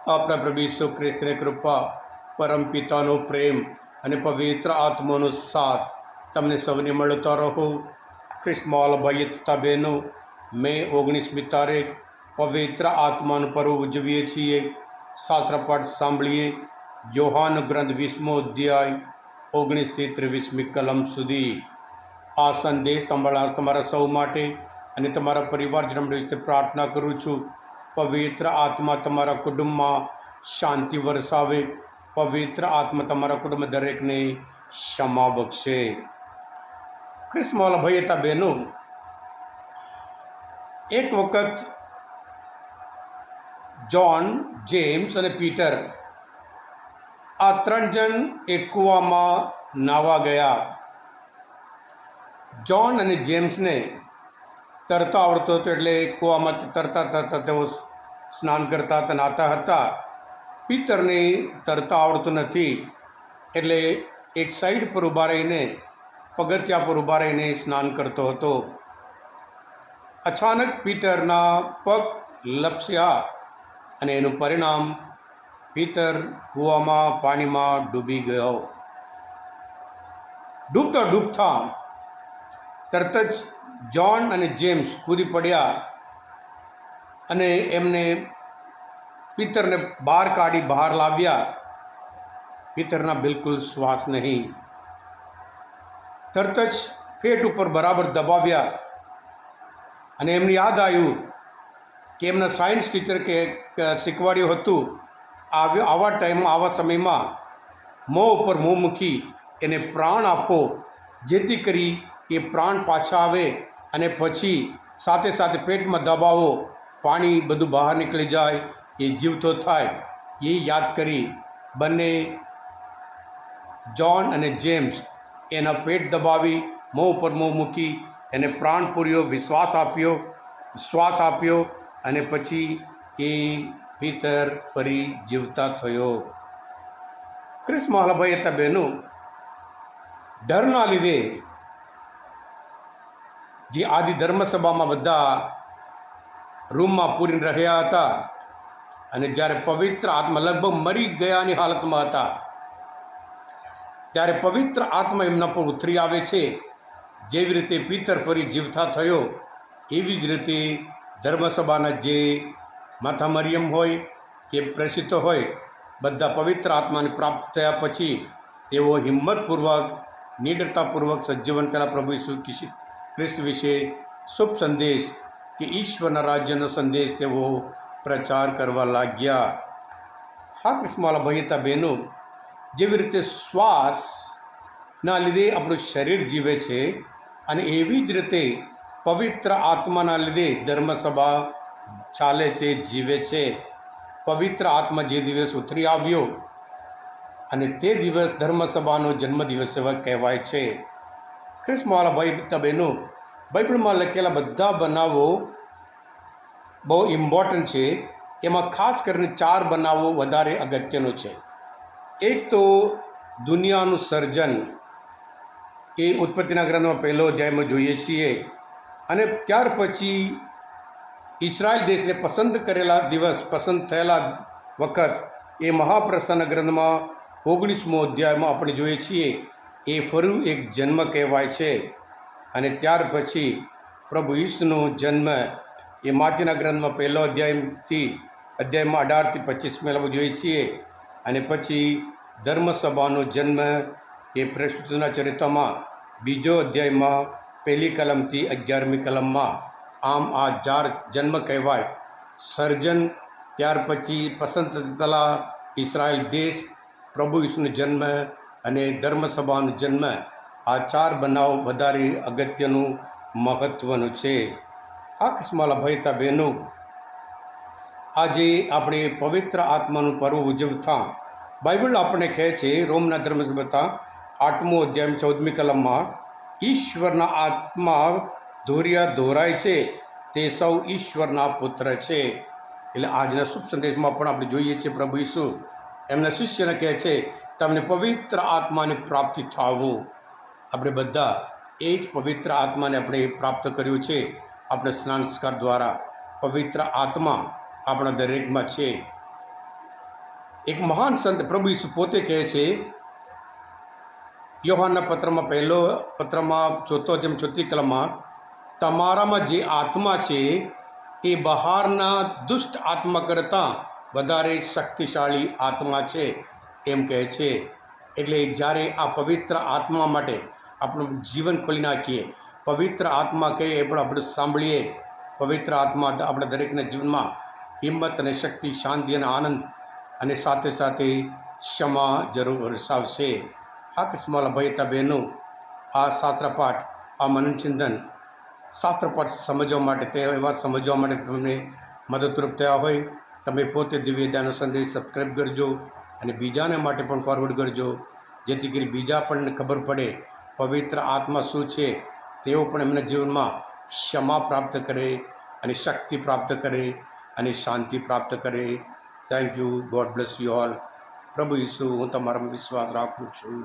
આપણા પ્રભુ ઈસુ ખ્રિસ્તની કૃપા, પરમપિતાનો પ્રેમ અને પવિત્ર આત્માનો સાથ તમને સૌને મળતા રહો. ખ્રિસ્તમાલ ભાઈ તથા બહેનો, મે 19મી તારીખ પવિત્ર આત્માનું પર્વ ઉજવીએ છીએ. શાસ્ત્ર પાઠ સાંભળીએ. યોહાન ગ્રંથ 20મો અધ્યાય 19થી 23મી કલમ સુધી. આ સંદેશ સાંભળનાર તમારા સૌ માટે અને તમારા પરિવારજનો વિશે પ્રાર્થના કરું છું. પવિત્ર આત્મા તમારા કુટુંબમાં શાંતિ વરસાવે. પવિત્ર આત્મા તમારા કુટુંબ દરેકને ક્ષમા બક્ષે. ખ્રિસ્તમાં ભાઈ હતા બહેનો, એક વખત જ્હોન, જેમ્સ અને પીટર આ 3 જણ એક કૂવામાં નાહવા ગયા. જ્હોન અને જેમ્સને તરતા આવડતો હતો, એટલે કૂવામાં તરતા તરતા તેઓ સ્નાન કરતા હતા, નાહતા હતા. પીટરને તરતા આવડતું નથી, એટલે એક સાઈડ પર ઊભા રહીને, પગથિયા પર ઊભા રહીને સ્નાન કરતો હતો. અચાનક પીટરના પગ લપસ્યા અને એનું પરિણામ પીટર કૂવામાં પાણીમાં ડૂબી ગયો. ડૂબતા ડૂબતા તરત જ જ્હોન અને જેમ્સ કૂદી પડ્યા અને એમને પીટરને બહાર લાવ્યા. પીટરના બિલકુલ શ્વાસ નહીં. તરત જ પેટ ઉપર બરાબર દબાવ્યા અને એમને યાદ આવ્યું કે એમના સાયન્સ ટીચર શીખવાડ્યું હતું, આવા ટાઈમમાં, આવા સમયમાં મોં ઉપર મોં મૂકી એને પ્રાણ આપો, જેથી કરી એ પ્રાણ પાછા આવે અને પછી સાથે સાથે પેટમાં દબાવો, પાણી બધું બહાર નીકળી જાય, એ જીવતો થાય. એ યાદ કરી બંને જ્હોન અને જેમ્સ એના પેટ દબાવી, મોં ઉપર મોં મૂકી એને પ્રાણ પૂર્યો, શ્વાસ આપ્યો અને પછી એ પીટર ફરી જીવતા થયો. ખ્રિસ્તમાં ભાઈ હતા બહેનો, ડરના લીધે જે આદિ ધર્મસભામાં બધા રૂમમાં પૂરીને રહ્યા હતા અને જ્યારે પવિત્ર આત્મા લગભગ મરી ગયાની હાલતમાં હતા, ત્યારે પવિત્ર આત્મા એમના પર ઉતરી આવે છે. જેવી રીતે પીટર ફરી જીવતા થયો, એવી જ રીતે ધર્મસભાના જે માતા મરિયમ હોય, એ પ્રસિદ્ધ હોય, બધા પવિત્ર આત્માને પ્રાપ્ત થયા પછી તેઓ હિંમતપૂર્વક, નિડરતાપૂર્વક સજીવન કર્યા. પ્રભુ ઈસુ ખ્રિસ્ત વિશે શુભ સંદેશ કે ઈશ્વરના રાજ્યનો સંદેશ તેઓ પ્રચાર કરવા લાગ્યા. હા ખ્રિસ્તમાલા ભાઈ હતા બહેનો, જેવી રીતે શ્વાસના લીધે આપણું શરીર જીવે છે અને એવી જ રીતે પવિત્ર આત્માના લીધે ધર્મસભા ચાલે છે, જીવે છે. પવિત્ર આત્મા જે દિવસ ઉતરી આવ્યો અને તે દિવસ ધર્મસભાનો જન્મદિવસ કહેવાય છે. ખ્રિસ્તમાલા ભાઈ હતા બહેનો, બાઇબલમાં લખેલા બધા બનાવો બહુ ઇમ્પોર્ટન્ટ છે. એમાં ખાસ કરીને 4 બનાવો વધારે અગત્યનો છે. એક તો દુનિયાનું સર્જન, એ ઉત્પત્તિના ગ્રંથમાં 1લો અધ્યાયમાં જોઈએ છીએ. અને ત્યાર પછી ઇસરાયલ દેશને પસંદ થયેલા વખત, એ મહાપ્રસ્થાનના ગ્રંથમાં 19મો અધ્યાયમાં આપણે જોઈએ છીએ, એ ફરી એક જન્મ કહેવાય છે. અને ત્યાર પછી પ્રભુ ઈસુનો જન્મ, એ માટીના ગ્રંથમાં 1લો અધ્યાયમાં 18થી 25 જોઈએ છીએ. અને પછી ધર્મસભાનો જન્મ, એ પ્રસ્તુતના ચરિત્રમાં 2જો અધ્યાયમાં 1લી કલમથી 11મી કલમમાં. આમ આ 4 જન્મ કહેવાય. સર્જન, ત્યાર પછી પસંદ થયેલા ઇસરાયલ દેશ, પ્રભુ ઈસુનો જન્મ અને ધર્મસભાનો જન્મ, આ 4 બનાવ વધારે અગત્યનું, મહત્ત્વનું છે. આ ખ્રિસ્તમાલા ભાઈ હતા બહેનો, આજે આપણે પવિત્ર આત્માનું પર્વ ઉજવતા બાઇબલ આપણને કહે છે, રોમના ધર્મસભા 8મો અધ્યાય 14મી કલમમાં, ઈશ્વરના આત્મા દોરાય છે, તે સૌ ઈશ્વરના પુત્ર છે. એટલે આજના શુભ સંદેશમાં પણ આપણે જોઈએ છીએ, પ્રભુ ઈસુ એમના શિષ્યને કહે છે, તમને પવિત્ર આત્માની પ્રાપ્તિ થાવું. આપણે બધા એ જ પવિત્ર આત્માને આપણે પ્રાપ્ત કર્યું છે. આપણે સ્નાન સંસ્કાર દ્વારા પવિત્ર આત્મા આપણા દરેકમાં છે. એક મહાન સંત પ્રભુ ઈસુ પોતે કહે છે, યોહાનના પત્રમાં 4 કલમમાં, તમારામાં જે આત્મા છે એ બહારના દુષ્ટ આત્મા કરતાં વધારે શક્તિશાળી આત્મા છે એમ કહે છે. એટલે જ્યારે આ પવિત્ર આત્મા માટે આપણું જીવન ખોલી નાખીએ, પવિત્ર આત્મા કહીએ એ પણ આપણે સાંભળીએ, પવિત્ર આત્મા આપણા દરેકના જીવનમાં હિંમત અને શક્તિ, શાંતિ અને આનંદ અને સાથે સાથે ક્ષમા જરૂર વરસાવશે. આ કિસ્માલા ભાઈ તા બહેનો, આ શાસ્ત્રપાઠ, આ મનનચિંતન શાસ્ત્રપાઠ સમજવા માટે, તહેવાર સમજવા માટે તમને મદદરૂપ થયા હોય, તમે પોતે દિવ્ય ધ્યાનનો સંદેશ સબસ્ક્રાઈબ કરજો અને બીજાને માટે પણ ફોરવર્ડ કરજો, જેથી કરી બીજા પણ ખબર પડે પવિત્ર આત્મા શું છે, તેઓ પણ એમના જીવનમાં ક્ષમા પ્રાપ્ત કરે અને શક્તિ પ્રાપ્ત કરે અને શાંતિ પ્રાપ્ત કરે. Thank you. God bless you all. પ્રભુ ઈસુ, હું તમારામાં વિશ્વાસ રાખું છું.